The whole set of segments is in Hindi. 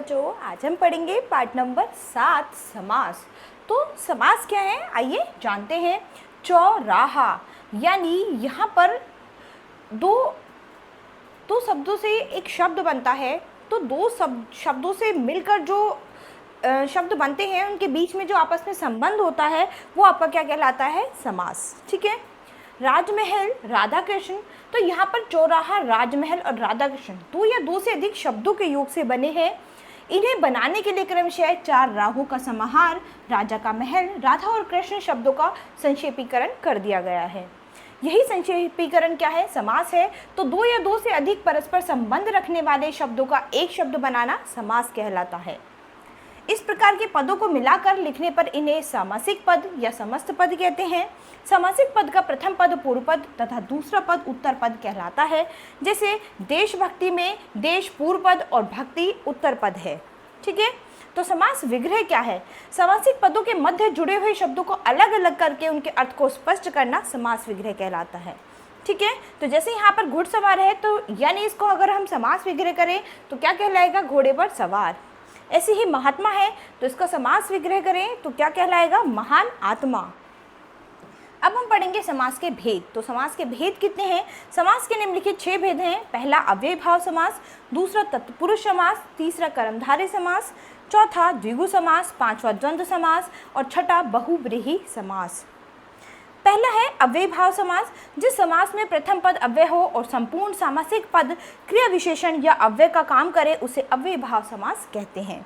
बच्चों, आज हम पढ़ेंगे पार्ट नंबर 7 समास। तो समास क्या है, आइए जानते हैं। चौराहा यानी यहाँ पर दो शब्दों से एक शब्द बनता है। तो दो शब्दों से मिलकर जो शब्द बनते हैं उनके बीच में जो आपस में संबंध होता है वो आपका क्या कहलाता है, समास। ठीक है। राजमहल, राधा कृष्ण। तो यहाँ पर चौराहा, राजमहल और राधा कृष्ण दो या दो से अधिक शब्दों के योग से बने हैं। इन्हें बनाने के लिए क्रमशः 4 राहों का समाहार, राजा का महल, राधा और कृष्ण शब्दों का संक्षेपीकरण कर दिया गया है। यही संक्षेपीकरण क्या है, समास है। तो दो या दो से अधिक परस्पर संबंध रखने वाले शब्दों का एक शब्द बनाना समास कहलाता है। इस प्रकार के पदों को मिलाकर लिखने पर इन्हें सामासिक पद या समस्त पद कहते हैं। सामासिक पद का प्रथम पद पूर्व पद तथा दूसरा पद उत्तर पद कहलाता है। जैसे देशभक्ति में देश पूर्व पद और भक्ति उत्तर पद है। ठीक है। तो समास विग्रह क्या है, सामासिक पदों के मध्य जुड़े हुए शब्दों को अलग अलग करके उनके अर्थ को स्पष्ट करना समास विग्रह कहलाता है। ठीक है। तो जैसे यहाँ पर घुड़सवार है तो यानी इसको अगर हम समास विग्रह करें तो क्या कहलाएगा, घोड़े पर सवार। ऐसे ही महात्मा है तो इसका समास विग्रह करें तो क्या कहलाएगा, महान आत्मा। अब हम पढ़ेंगे समास के भेद। तो समास के भेद कितने हैं, समास के निम्नलिखित 6 भेद हैं। पहला अव्यय भाव समास, दूसरा तत्पुरुष समास, तीसरा कर्मधारय समास, चौथा द्विगु समास, पांचवा द्वंद्व समास और छठा बहुव्रीहि समास। पहला है अव्यय भाव समास। जिस समास में प्रथम पद अव्यय हो और संपूर्ण सामासिक पद क्रिया विशेषण या अव्यय का काम करे उसे अव्यय भाव समास कहते हैं।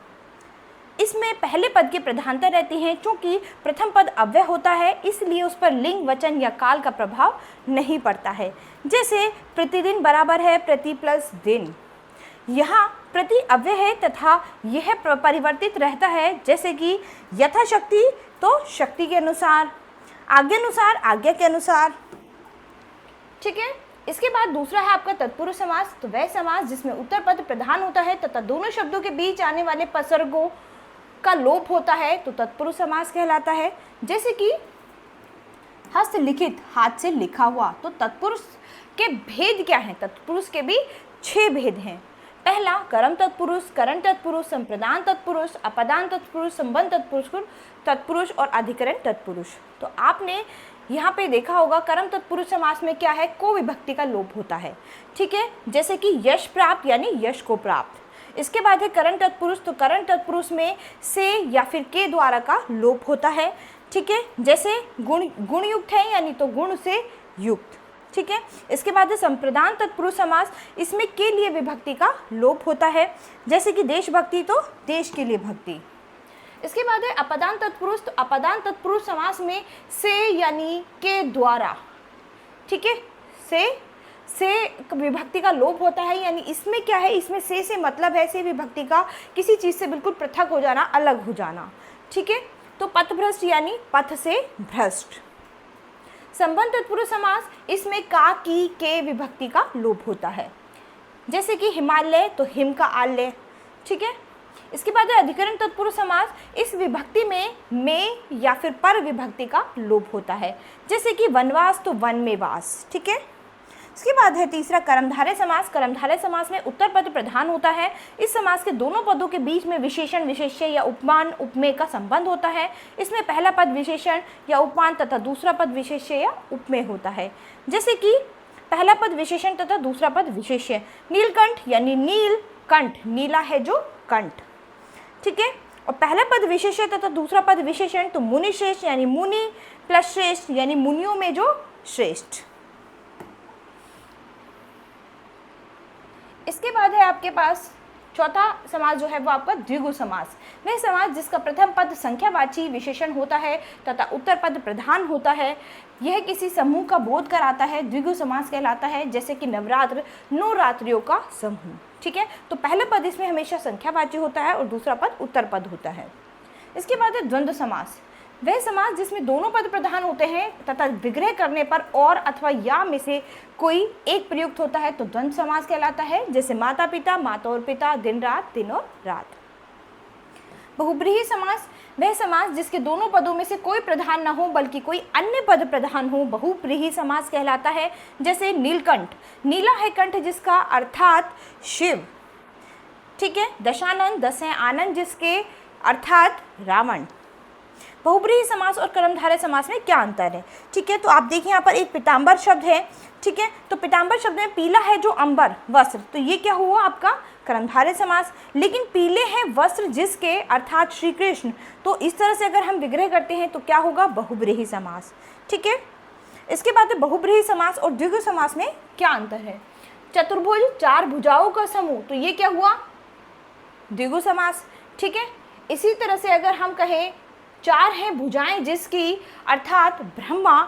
इसमें पहले पद की प्रधानता रहती है। चूंकि प्रथम पद अव्यय होता है इसलिए उस पर लिंग, वचन या काल का प्रभाव नहीं पड़ता है। जैसे प्रतिदिन बराबर है प्रति प्लस दिन। यहाँ प्रति अव्यय है तथा यह परिवर्तित रहता है। जैसे कि यथाशक्ति तो शक्ति के अनुसार, आज्ञानुसार आज्ञा के अनुसार। ठीक है। इसके बाद दूसरा है आपका तत्पुरुष समास। तो वह समास जिसमें उत्तर पद प्रधान होता है तथा दोनों शब्दों के बीच आने वाले उपसर्गों का लोप होता है तो तत्पुरुष समास कहलाता है। जैसे कि हस्तलिखित, हाथ से लिखा हुआ। तो तत्पुरुष के भेद क्या हैं, तत्पुरुष के भी 6 भेद हैं। पहला कर्म तत्पुरुष, करण तत्पुरुष, संप्रदान तत्पुरुष, अपदान तत्पुरुष, संबंध तत्पुरुष और अधिकरण तत्पुरुष। तो आपने यहाँ पे देखा होगा कर्म तत्पुरुष समास में क्या है, को विभक्ति का लोप होता है। ठीक है। जैसे कि यश प्राप्त यानी यश को प्राप्त। इसके बाद है करण तत्पुरुष। तो करण तत्पुरुष में से या फिर के द्वारा का लोप होता है। ठीक है। जैसे गुण युक्त है यानी तो गुण से युक्त। ठीक है। इसके बाद है संप्रदान तत्पुरुष समास। इसमें के लिए विभक्ति का लोप होता है। जैसे कि देशभक्ति तो देश के लिए भक्ति। इसके बाद है अपदान तत्पुरुष। तो अपदान तत्पुरुष समास में से यानी के द्वारा, ठीक है, से विभक्ति का लोप होता है। यानी इसमें क्या है, इसमें से मतलब है से विभक्ति का किसी चीज से बिल्कुल पृथक हो जाना, अलग हो जाना। ठीक है। तो पथभ्रष्ट यानी पथ से भ्रष्ट। संबंध तत्पुरुष समास, इसमें का, की, के विभक्ति का लोप होता है। जैसे कि हिमालय तो हिम का आलय। ठीक है। इसके बाद है अधिकरण तत्पुरुष समास। इस विभक्ति में या फिर पर विभक्ति का लोप होता है। जैसे कि वनवास तो वन में वास। ठीक है। इसके बाद है तीसरा कर्मधारय समास। कर्मधारय समास में उत्तर पद प्रधान होता है। इस समास के दोनों पदों के बीच में विशेषण, विशेष्य या उपमान, उपमेय का संबंध होता है। इसमें पहला पद विशेषण या उपमान तथा दूसरा पद विशेष्य या उपमेय होता है। जैसे कि पहला पद विशेषण तथा दूसरा पद विशेष्य। नीलकंठ यानी नील कंठ, नीला है जो कंठ। ठीक है। और पहला पद विशेष्य तथा दूसरा पद विशेषण। तो मुनि श्रेष्ठ यानी मुनि प्लस श्रेष्ठ यानी मुनियों में जो श्रेष्ठ। इसके बाद है आपके पास चौथा समास जो है वो आपका द्विगु समास। वह समास जिसका प्रथम पद संख्यावाची विशेषण होता है तथा उत्तर पद प्रधान होता है। यह किसी समूह का बोध कराता है, द्विगु समास कहलाता है। जैसे कि नवरात्र, 9 रात्रियों का समूह। ठीक है। तो पहला पद इसमें हमेशा संख्यावाची होता है और दूसरा पद उत्तर पद होता है। इसके बाद है द्वंद्व समास। वह समास जिसमें दोनों पद प्रधान होते हैं तथा विग्रह करने पर और अथवा या में से कोई एक प्रयुक्त होता है तो द्वंद्व समास कहलाता है। जैसे माता पिता, माता और पिता, दिन रात, दिन और रात। बहुव्रीहि समास, वह समास जिसके दोनों पदों में से कोई प्रधान न हो बल्कि कोई अन्य पद प्रधान हो, बहुव्रीहि समास कहलाता है। जैसे नीलकंठ, नीला है कंठ जिसका, अर्थात शिव। ठीक है। दशानन, दस हैं आनंद जिसके, अर्थात रावण। बहुब्रीहि समास और कर्मधारय समास में क्या अंतर है? ठीक है, तो आप देखिए यहाँ पर एक पीताम्बर शब्द है। ठीक है, तो पीताम्बर शब्द में पीला है जो अंबर वस्त्र, तो ये क्या हुआ आपका कर्मधारय समास। लेकिन पीले हैं वस्त्र जिसके, अर्थात श्री कृष्ण, तो इस तरह से अगर हम विग्रह करते हैं तो क्या होगा? बहुब्रीहि समास। ठीक है, इसके बाद है बहुब्रीहि समास और द्विगु समास में क्या अंतर है? चतुर्भुज, चार भुजाओं का समूह, तो ये क्या हुआ? द्विगु समास। ठीक है, इसी तरह से अगर हम कहें चार हैं भुजाएं जिसकी, अर्थात ब्रह्मा,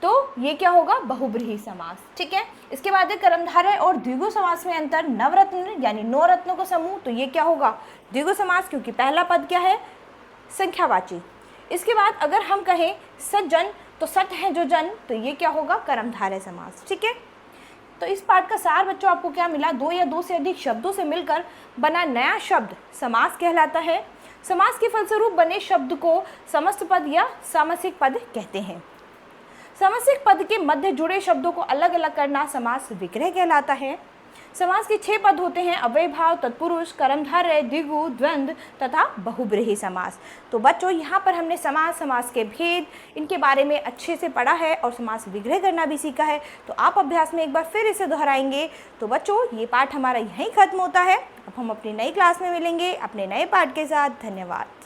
तो ये क्या होगा? बहुब्रीहि समास। ठीक है, इसके बाद है कर्मधारय और द्विगु समास में अंतर। नवरत्न यानी 9 रत्नों का समूह, तो ये क्या होगा? द्विगु समास, क्योंकि पहला पद क्या है? संख्यावाची। इसके बाद अगर हम कहें सज्जन, तो सत है जो जन, तो ये क्या होगा? कर्मधारय समास। ठीक है, तो इस पाठ का सार बच्चों आपको क्या मिला? दो या दो से अधिक शब्दों से मिलकर बना नया शब्द समास कहलाता है। समास के फलस्वरूप बने शब्द को समस्त पद या सामसिक पद कहते हैं। सामसिक पद के मध्य जुड़े शब्दों को अलग अलग करना समास विग्रह कहलाता है। समास के 6 पद होते हैं: अव्ययभाव, तत्पुरुष, कर्मधारय, द्विगु, द्वंद्व तथा बहुब्रीहि समास। तो बच्चों यहाँ पर हमने समास, समास के भेद, इनके बारे में अच्छे से पढ़ा है और समास विग्रह करना भी सीखा है। तो आप अभ्यास में एक बार फिर इसे दोहराएंगे। तो बच्चों ये पाठ हमारा यहीं खत्म होता है। अब हम अपनी नई क्लास में मिलेंगे अपने नए पाठ के साथ। धन्यवाद।